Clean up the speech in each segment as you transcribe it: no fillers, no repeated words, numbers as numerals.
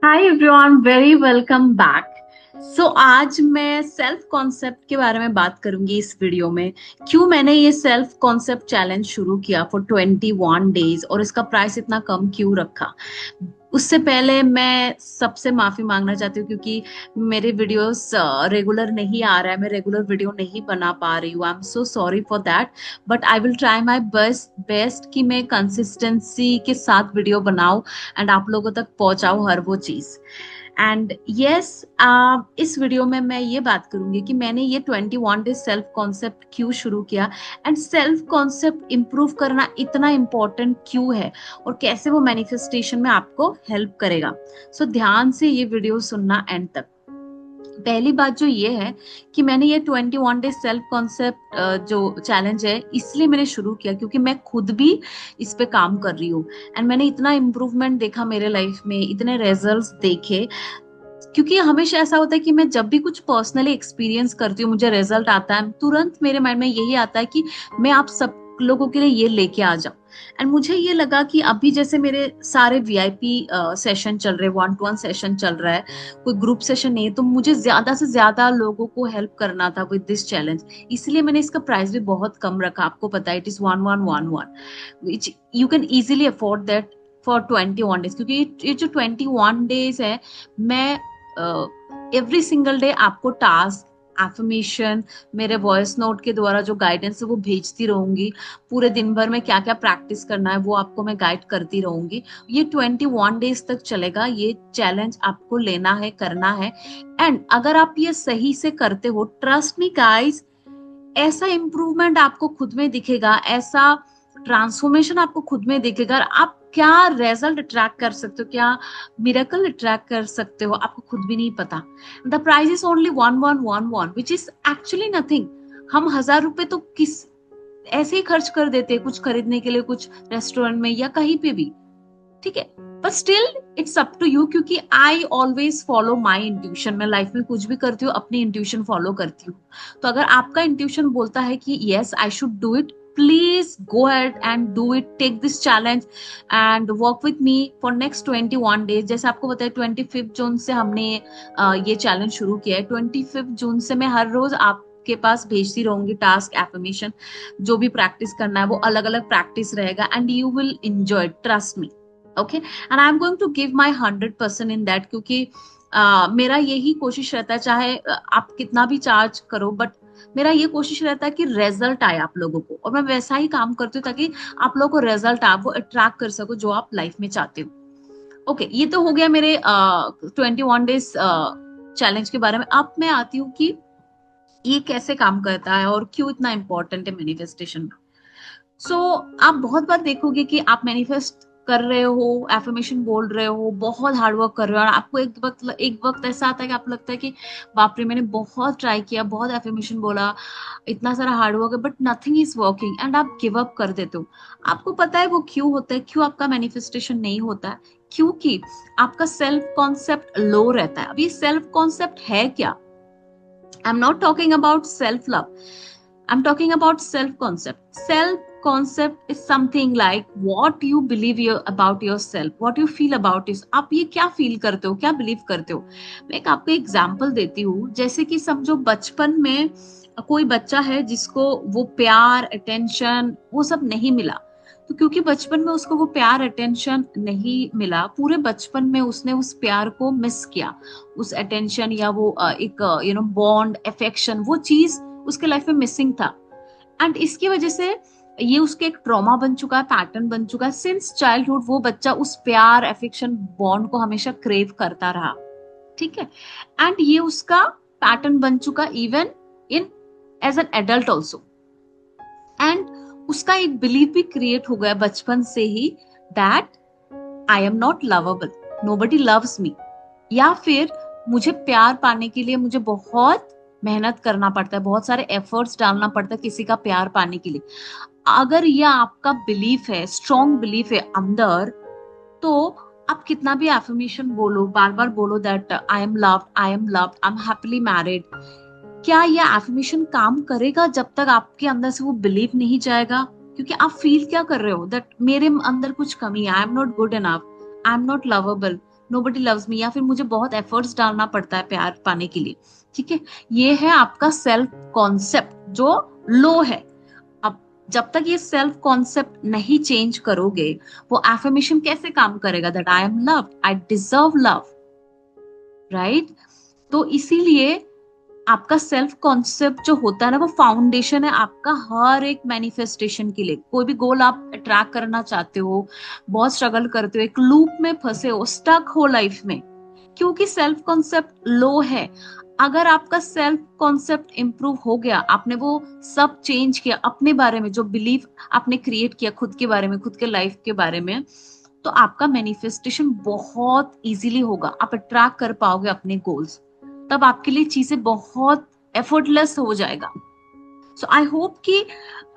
हाय everyone, very welcome back. So आज मैं self concept के बारे में बात करूंगी इस वीडियो में। क्यों मैंने ये सेल्फ कॉन्सेप्ट चैलेंज शुरू किया फॉर 21 डेज और इसका प्राइस इतना कम क्यों रखा। उससे पहले मैं सबसे माफी मांगना चाहती हूँ क्योंकि मेरे वीडियोस रेगुलर नहीं आ रहा है, मैं रेगुलर वीडियो नहीं बना पा रही हूँ। I am so sorry for that, but I will try my best कि मैं कंसिस्टेंसी के साथ वीडियो बनाऊं एंड आप लोगों तक पहुंचाऊं हर वो चीज। एंड यस, इस वीडियो में मैं ये बात करूंगी कि मैंने ये 21 डेज सेल्फ कॉन्सेप्ट क्यों शुरू किया एंड सेल्फ कॉन्सेप्ट इंप्रूव करना इतना इम्पोर्टेंट क्यों है और कैसे वो मैनिफेस्टेशन में आपको हेल्प करेगा। सो ध्यान से ये वीडियो सुनना एंड तक। पहली बात जो ये है कि मैंने ये 21 डेज सेल्फ कॉन्सेप्ट जो चैलेंज है इसलिए मैंने शुरू किया क्योंकि मैं खुद भी इस पे काम कर रही हूँ एंड मैंने इतना इम्प्रूवमेंट देखा मेरे लाइफ में, इतने रिजल्ट्स देखे। क्योंकि हमेशा ऐसा होता है कि मैं जब भी कुछ पर्सनली एक्सपीरियंस करती हूँ, मुझे रिजल्ट आता है, तुरंत मेरे माइंड में यही आता है कि मैं आप सब लोगों के लिए ये लेके आ जाऊं। एंड मुझे ये लगा कि अभी जैसे मेरे सारे वीआईपी सेशन चल रहे हैं, 1-to-1 सेशन चल रहा है, कोई ग्रुप सेशन नहीं है, तो मुझे ज्यादा से ज्यादा लोगों को हेल्प करना था विद दिस चैलेंज। इसलिए मैंने इसका प्राइस भी बहुत कम रखा। आपको पता है, it is 1111 which you can easily afford that for 21 days. क्योंकि ये जो 21 डेज है, मैं एवरी सिंगल डे आपको टास्क, एफर्मेशन, मेरे वॉइस नोट के द्वारा जो गाइडेंस है वो भेजती रहूंगी। पूरे दिन भर में क्या क्या प्रैक्टिस करना है वो आपको मैं गाइड करती रहूंगी। ये 21 डेज तक चलेगा। ये चैलेंज आपको लेना है, करना है। एंड अगर आप ये सही से करते हो, ट्रस्ट मी गाइस, ऐसा इम्प्रूवमेंट आपको खुद में दिखेगा, ऐसा ट्रांसफॉर्मेशन आपको खुद में दिखेगा। आप क्या रिजल्ट अट्रैक्ट कर सकते हो, क्या मिरेकल अट्रैक्ट कर सकते हो, आपको खुद भी नहीं पता। The price is only 1111 which is actually nothing. हम 1000 रुपए तो किस ऐसे ही खर्च कर देते हैं कुछ खरीदने के लिए, कुछ रेस्टोरेंट में या कहीं पे भी, ठीक है। पर still it's up to you, क्योंकि I always follow my intuition. मैं लाइफ में कुछ भी करती हूँ अपनी इंट्यूशन फॉलो करती हूँ। तो अगर आपका इंट्यूशन बोलता है कि yes I should do it, please go ahead and do it, take this challenge and work with me for next 21 days. जैसे आपको पता है 25 जून से हमने ये चैलेंज शुरू किया है। 25 जून से मैं हर रोज आपके पास भेजती रहूंगी टास्क, एफर्मेशन, जो भी प्रैक्टिस करना है वो अलग अलग प्रैक्टिस रहेगा and you will enjoy, trust me. Okay, and I am going to give my 100% in that. क्योंकि मेरा यही कोशिश रहता है, चाहे आप कितना भी चार्ज करो, बट मेरा ये कोशिश रहता है कि रिजल्ट आए आप लोगों को, और मैं वैसा ही काम करती हूँ ताकि आप लोगों को रिजल्ट आए, वो अट्रैक्ट कर सको जो आप लाइफ में चाहते हो। ओके, ये तो हो गया मेरे 21 डेज चैलेंज के बारे में। अब मैं आती हूँ कि ये कैसे काम करता है और क्यों इतना इंपॉर्टेंट है मैनिफेस्टेशन में। सो आप बहुत बार देखोगे कि आप मैनिफेस्ट कर रहे हो, एफर्मेशन बोल रहे हो, बहुत हार्ड वर्क कर रहे हो, और आपको एक वक्त ऐसा आता है कि आपको लगता है कि बाप रे, मैंने बहुत ट्राई किया, बहुत एफर्मेशन बोला, इतना सारा हार्ड वर्क है, but nothing is working, and आप गिव अप कर देते हो। आपको पता है वो क्यों होता है, क्यों आपका मैनिफेस्टेशन नहीं होता है? क्योंकि आपका सेल्फ कॉन्सेप्ट लो रहता है। अब ये सेल्फ कॉन्सेप्ट है क्या? आई am not talking about self love, I'm talking about self concept. Self concept is something like what you believe about yourself, what you feel about yourself. आप ये क्या फील करते हो, क्या बिलीव करते हो? मैं एक आपको एग्जांपल देती हूँ। जैसे कि समझो बचपन में कोई बच्चा है जिसको वो प्यार, अटेंशन, वो सब नहीं मिला। तो क्योंकि बचपन में उसको वो प्यार, अटेंशन नहीं मिला, पूरे बचपन में उसने उस प्यार को मिस किया, उस अटेंशन या वो एक बॉन्ड, अफेक्शन, वो चीज उसके लाइफ में मिसिंग था। एंड इसकी वजह से ये उसके एक ट्रॉमा बन चुका है, पैटर्न बन चुका है। सिंस चाइल्डहुड वो बच्चा उस प्यार, एफेक्शन, बॉन्ड को हमेशा क्रेव करता रहा, ठीक है। एंड ये उसका पैटर्न बन चुका even in age an adult also. And उसका एक बिलीफ भी क्रिएट हो गया बचपन से ही, that I am not lovable, nobody loves me, या फिर मुझे प्यार पाने के लिए मुझे बहुत मेहनत करना पड़ता है, बहुत सारे एफर्ट्स डालना पड़ता है किसी का प्यार पाने के लिए। अगर यह आपका बिलीफ है, स्ट्रॉन्ग बिलीफ है अंदर, तो आप कितना भी एफर्मेशन बोलो, बार बार बोलो that I M loved, I am loved, I am happily married, क्या यह एफर्मेशन काम करेगा जब तक आपके अंदर से वो बिलीफ नहीं जाएगा? क्योंकि आप फील क्या कर रहे हो, दैट मेरे अंदर कुछ कमी है, आई am not good enough, I am not lovable, nobody loves me, या फिर मुझे बहुत एफर्ट्स डालना पड़ता है प्यार पाने के लिए। ठीक है, ये है आपका सेल्फ कॉन्सेप्ट जो लो है। अब जब तक ये सेल्फ कॉन्सेप्ट नहीं चेंज करोगे, वो एफर्मेशन कैसे काम करेगा? That I M loved, I deserve love, right? तो इसीलिए आपका सेल्फ कॉन्सेप्ट जो होता है ना, वो फाउंडेशन है आपका हर एक मैनिफेस्टेशन के लिए। कोई भी गोल आप अट्रैक्ट करना चाहते हो, बहुत स्ट्रगल करते हो, एक लूप में फंसे हो, स्टक हो लाइफ में, क्योंकि सेल्फ कॉन्सेप्ट लो है। अगर आपका सेल्फ कॉन्सेप्ट इंप्रूव हो गया, आपने वो सब चेंज किया अपने बारे में, जो बिलीफ आपने क्रिएट किया खुद के बारे में, खुद के लाइफ के बारे में, तो आपका मैनिफेस्टेशन बहुत इजीली होगा। आप अट्रैक्ट कर पाओगे अपने गोल्स, तब आपके लिए चीजें बहुत एफर्टलेस हो जाएगा। सो आई होप कि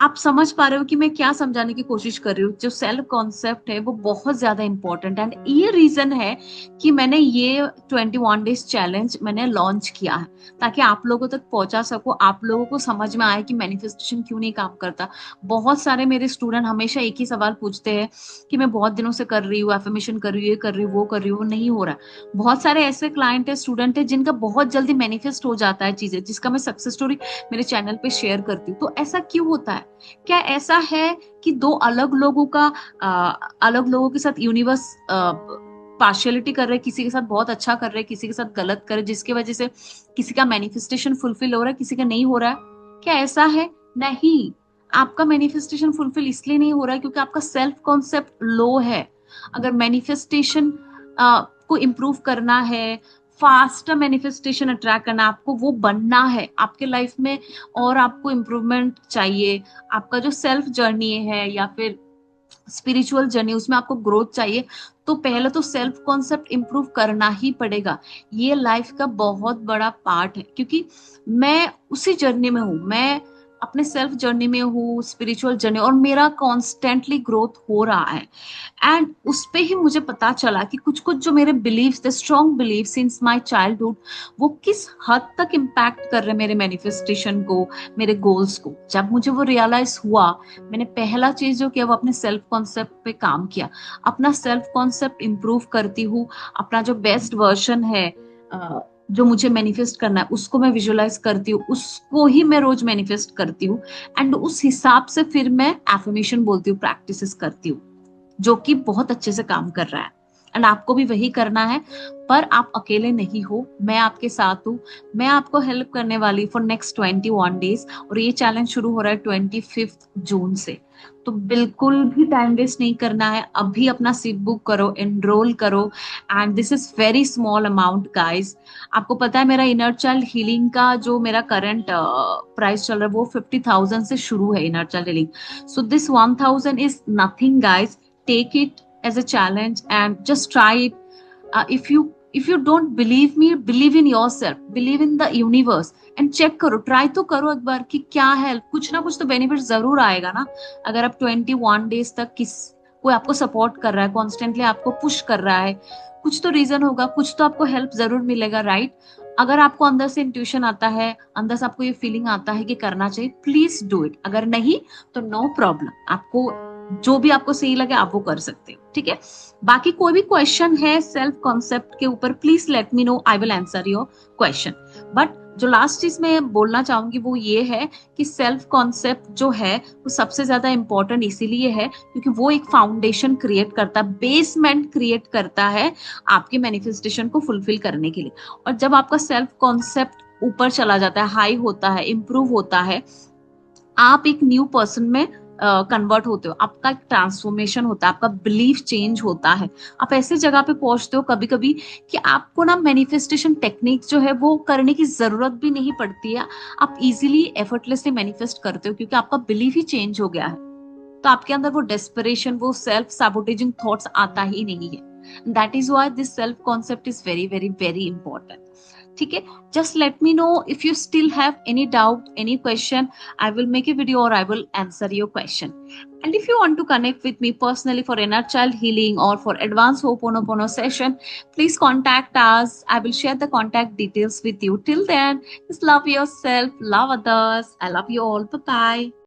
आप समझ पा रहे हो कि मैं क्या समझाने की कोशिश कर रही हूँ। जो सेल्फ कॉन्सेप्ट है वो बहुत ज्यादा इंपॉर्टेंट है, एंड ये रीजन है कि मैंने ये 21 डेज चैलेंज मैंने लॉन्च किया है, ताकि आप लोगों तक पहुंचा सकूं, आप लोगों को समझ में आए कि मैनिफेस्टेशन क्यों नहीं काम करता। बहुत सारे मेरे स्टूडेंट हमेशा एक ही सवाल पूछते हैं कि मैं बहुत दिनों से कर रही हूँ, एफर्मेशन कर रही हूँ, ये कर रही हूँ, वो कर रही हूँ, वो नहीं हो रहा। बहुत सारे ऐसे क्लाइंट है, स्टूडेंट है, जिनका बहुत जल्दी मैनिफेस्ट हो जाता है चीजें, जिसका मैं सक्सेस स्टोरी मेरे चैनल पे शेयर करती हूँ। तो ऐसा क्यों होता है? क्या ऐसा है कि दो अलग लोगों का अलग लोगों के साथ यूनिवर्स पार्शियलिटी कर रहे हैं, किसी के साथ बहुत अच्छा कर रहे हैं, किसी के साथ गलत कर रहे हैं, जिसकी वजह से किसी का मैनिफेस्टेशन फुलफिल हो रहा है, किसी का नहीं हो रहा है? क्या ऐसा है? नहीं। आपका मैनिफेस्टेशन फुलफिल इसलिए नहीं हो रहा है क्योंकि आपका सेल्फ कॉन्सेप्ट लो है। अगर मैनिफेस्टेशन को इम्प्रूव करना है, फास्ट मैनिफेस्टेशन अट्रैक्ट करना, आपको वो बनना है आपके लाइफ में, और आपको इम्प्रूवमेंट चाहिए, आपका जो सेल्फ जर्नी है या फिर स्पिरिचुअल जर्नी, उसमें आपको ग्रोथ चाहिए, तो पहले तो सेल्फ कॉन्सेप्ट इंप्रूव करना ही पड़ेगा। ये लाइफ का बहुत बड़ा पार्ट है, क्योंकि मैं उसी जर्नी में हूँ, मैं अपने सेल्फ जर्नी में हूँ, स्पिरिचुअल जर्नी, और मेरा कॉन्स्टेंटली ग्रोथ हो रहा है। एंड उस पे ही मुझे पता चला कि कुछ कुछ जो मेरे बिलीव्स थे, strong believe since my childhood, वो किस हद तक इम्पैक्ट कर रहे मेरे मैनिफेस्टेशन को, मेरे गोल्स को। जब मुझे वो रियलाइज हुआ, मैंने पहला चीज जो किया वो अपने सेल्फ कॉन्सेप्ट पे काम किया। अपना सेल्फ कॉन्सेप्ट इंप्रूव करती हूँ, अपना जो बेस्ट वर्जन है, जो मुझे मैनिफेस्ट करना है, उसको मैं विजुअलाइज करती हूँ, उसको ही मैं रोज मैनिफेस्ट करती हूँ, एंड उस हिसाब से फिर मैं एफर्मेशन बोलती हूँ, प्रैक्टिसेस करती हूँ, जो कि बहुत अच्छे से काम कर रहा है। एंड आपको भी वही करना है, पर आप अकेले नहीं हो, मैं आपके साथ हूँ। मैं आपको हेल्प करने वाली फॉर नेक्स्ट 21 डेज, और ये चैलेंज शुरू हो रहा है 25 जून से। तो बिल्कुल भी टाइम वेस्ट नहीं करना है, अभी अपना सीट बुक करो, एनरोल करो, and this is very small amount guys. आपको पता है मेरा इनर चाइल्ड हीलिंग का जो मेरा करंट प्राइस चल रहा है वो 50,000 से शुरू है, inner child healing. So this 1,000 is nothing guys. Take it as a challenge and just try it. If you don't believe me, believe in yourself, believe in the universe, and check करो, try तो करो एक बार कि क्या है, कुछ ना कुछ तो बेनिफिट जरूर आएगा ना। अगर आप 21 डेज तक कोई आपको सपोर्ट कर रहा है, कॉन्स्टेंटली आपको पुश कर रहा है, कुछ तो रीजन होगा, कुछ तो आपको हेल्प जरूर मिलेगा, राइट? अगर आपको अंदर से इंट्यूशन आता है, अंदर से आपको ये फीलिंग आता है कि करना चाहिए, प्लीज डू इट। अगर नहीं तो नो प्रॉब्लम, आपको जो भी आपको सही लगे आप वो कर सकते हो, ठीक है? बाकी कोई भी क्वेश्चन है सेल्फ कॉन्सेप्ट के ऊपर, please let me know, I will answer your question. But जो लास्ट चीज मैं बोलना चाहूंगी वो ये है कि सेल्फ कॉन्सेप्ट जो है वो सबसे ज्यादा इंपॉर्टेंट इसीलिए है क्योंकि वो एक फाउंडेशन क्रिएट करता है, बेसमेंट क्रिएट करता है आपके मैनिफेस्टेशन को फुलफिल करने के लिए। और जब आपका सेल्फ कॉन्सेप्ट ऊपर चला जाता है, हाई होता है, इंप्रूव होता है, आप एक न्यू पर्सन में कन्वर्ट होते हो, आपका एक ट्रांसफॉर्मेशन होता है, आपका बिलीफ चेंज होता है। आप ऐसे जगह पे पहुंचते हो कभी कभी कि आपको ना मैनिफेस्टेशन टेक्निक जो है वो करने की जरूरत भी नहीं पड़ती है, आप इजीली एफर्टलेसली मैनिफेस्ट करते हो क्योंकि आपका बिलीफ ही चेंज हो गया है। तो आपके अंदर वो डेस्परेशन, वो सेल्फ सैबोटेजिंग थॉट्स आता ही नहीं है। That is why this self concept is very very very important, ठीक है? Just let me know if you still have any doubt, any question, I will make a video or I will answer your question. And if you want to connect with me personally for inner child healing or for advanced Ho'oponopono session, please contact us. I will share the contact details with you. Till then, just love yourself, love others. I love you all. Bye bye.